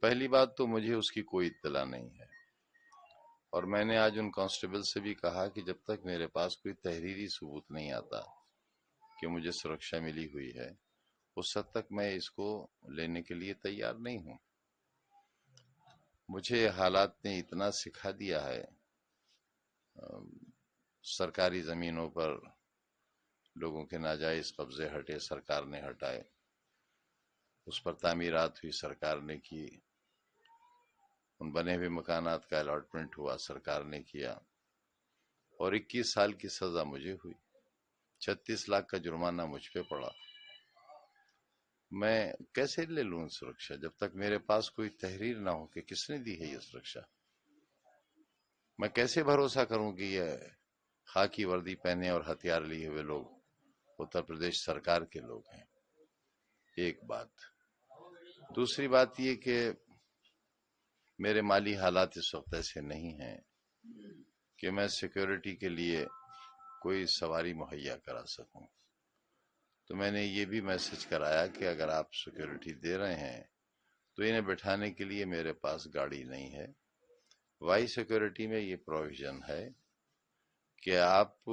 پہلی بات تو مجھے اس کی کوئی اطلاع نہیں ہے، اور میں نے آج ان کانسٹیبل سے بھی کہا کہ جب تک میرے پاس کوئی تحریری ثبوت نہیں آتا کہ مجھے سرکشا ملی ہوئی ہے، اس حد تک میں اس کو لینے کے لیے تیار نہیں ہوں۔ مجھے حالات نے اتنا سکھا دیا ہے، سرکاری زمینوں پر لوگوں کے ناجائز قبضے ہٹے، سرکار نے ہٹائے، اس پر تعمیرات ہوئی، سرکار نے کی، ان بنے ہوئے مکانات کا الاٹمنٹ ہوا، سرکار نے کیا، اور 21 سال کی سزا مجھے ہوئی، 36 لاکھ کا جرمانہ مجھ پہ پڑا۔ میں کیسے لے لوں سرکشا جب تک میرے پاس کوئی تحریر نہ ہو کہ کس نے دی ہے یہ سرکشا؟ میں کیسے بھروسہ کروں کہ یہ خاکی وردی پہنے اور ہتھیار لیے ہوئے لوگ اتر پردیش سرکار کے لوگ ہیں؟ ایک بات۔ دوسری بات یہ کہ میرے مالی حالات اس وقت ایسے نہیں ہیں کہ میں سیکیورٹی کے لیے کوئی سواری مہیا کرا سکوں، تو میں نے یہ بھی میسج کرایا کہ اگر آپ سیکیورٹی دے رہے ہیں تو انہیں بٹھانے کے لیے میرے پاس گاڑی نہیں ہے۔ وائی سیکیورٹی میں یہ پروویژن ہے کہ آپ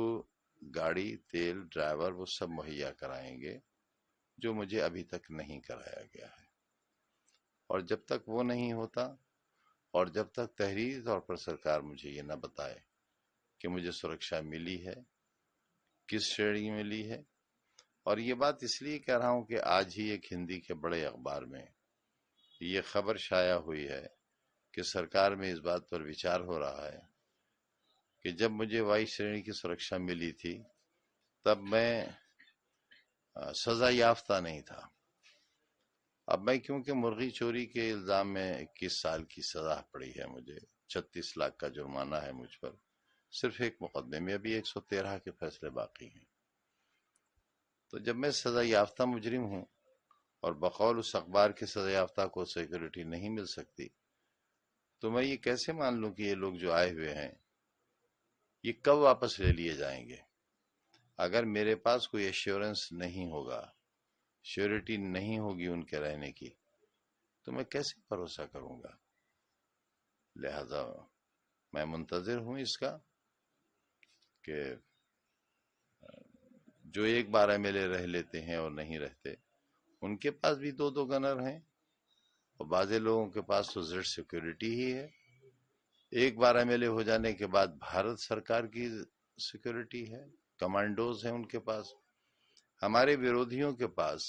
گاڑی، تیل، ڈرائیور وہ سب مہیا کرائیں گے، جو مجھے ابھی تک نہیں کرایا گیا ہے، اور جب تک وہ نہیں ہوتا اور جب تک تحریری طور پر سرکار مجھے یہ نہ بتائے کہ مجھے سرکشا ملی ہے، کس شرح میں ملی ہے، اور یہ بات اس لیے کہہ رہا ہوں کہ آج ہی ایک ہندی کے بڑے اخبار میں یہ خبر شائع ہوئی ہے کہ سرکار میں اس بات پر وچار ہو رہا ہے کہ جب مجھے وائی شرح کی سرکشا ملی تھی تب میں سزا یافتہ نہیں تھا۔ اب میں کیونکہ مرغی چوری کے الزام میں 21 سال کی سزا پڑی ہے، مجھے 36 لاکھ کا جرمانہ ہے مجھ پر، صرف ایک مقدمے میں ابھی 113 کے فیصلے باقی ہیں، تو جب میں سزا یافتہ مجرم ہوں اور بقول اس اخبار کے سزا یافتہ کو سیکورٹی نہیں مل سکتی، تو میں یہ کیسے مان لوں کہ یہ لوگ جو آئے ہوئے ہیں یہ کب واپس لے لیے جائیں گے؟ اگر میرے پاس کوئی ایشورنس نہیں ہوگا، شیورٹی نہیں ہوگی ان کے رہنے کی، تو میں کیسے بھروسہ کروں گا؟ لہذا میں منتظر ہوں اس کا کہ جو ایک بار ایم ایل اے رہ لیتے ہیں اور نہیں رہتے، ان کے پاس بھی دو دو گنر ہیں، اور بعض لوگوں کے پاس تو زیڈ سیکورٹی ہی ہے۔ ایک بار ایم ایل اے ہو جانے کے بعد بھارت سرکار کی سیکورٹی ہے، کمانڈوز ہیں ان کے پاس۔ ہمارے ویرودھیوں کے پاس،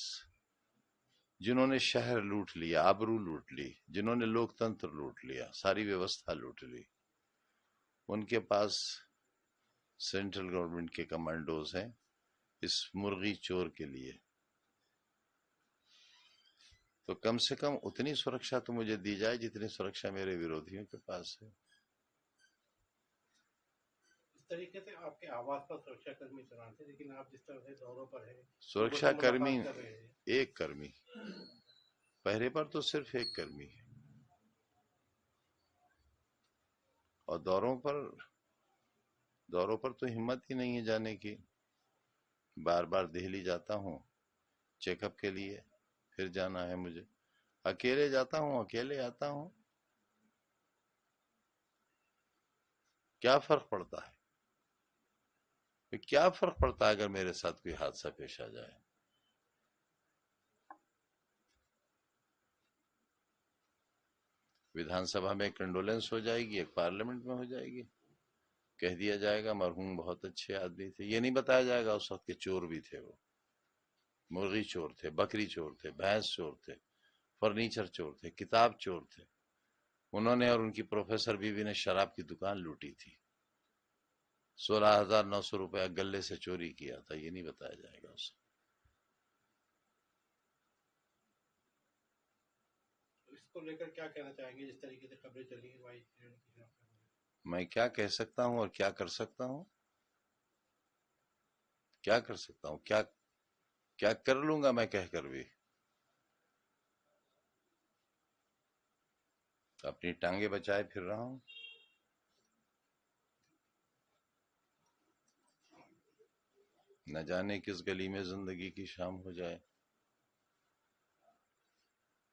جنہوں نے شہر لوٹ لیا، آبرو لوٹ لی، جنہوں نے لوک تنتر لوٹ لیا، ساری ویوستھا لوٹ لی، ان کے پاس سینٹرل گورنمنٹ کے کمانڈوز ہیں اس مرغی چور کے لیے۔ تو کم سے کم اتنی سرکشا تو مجھے دی جائے جتنی سرکشا میرے ویرودھیوں کے پاس ہے۔ اس طریقے سے آپ کے آواز پر سرکشا کرمی چلان تھے، لیکن آپ جس طرح سے دوروں پر ہیں، لوگوں سرکشا سے کرمی ملاقات کر رہے ہیں۔ ایک کرمی، پہرے پر تو صرف ایک کرمی ہے، اور دوروں پر تو ہمت ہی نہیں ہے جانے کی۔ بار بار دہلی جاتا ہوں چیک اپ کے لیے، پھر جانا ہے مجھے، اکیلے جاتا ہوں اکیلے آتا ہوں، کیا فرق پڑتا ہے؟ کیا فرق پڑتا ہے اگر میرے ساتھ کوئی حادثہ پیش آ جائے؟ ویدھان سبھا میں ایک کنڈولنس ہو جائے گی، ایک پارلیمنٹ میں ہو جائے گی، کہہ دیا جائے گا مرحوم بہت اچھے آدمی تھے، یہ نہیں بتایا جائے گا اس وقت کے چور بھی تھے، وہ مرغی چور تھے، بکری چور تھے، بھینس چور تھے، فرنیچر چور تھے، کتاب چور تھے، انہوں نے اور ان کی پروفیسر بیوی نے شراب کی دکان لوٹی تھی، 16,900 روپیہ گلے سے چوری کیا تھا، یہ نہیں بتایا جائے گا اسے۔ اس کو لے کر کیا کہنا چاہیں گے؟ جس طریقے سے خبریں چلی ہیں وائی شرح کی خلاف؟ میں کیا کہہ سکتا ہوں اور کیا کر سکتا ہوں؟ کیا کر سکتا ہوں؟ کیا کر لوں گا میں کہہ کر بھی؟ اپنی ٹانگیں بچائے پھر رہا ہوں۔ نہ جانے کس گلی میں زندگی کی شام ہو جائے۔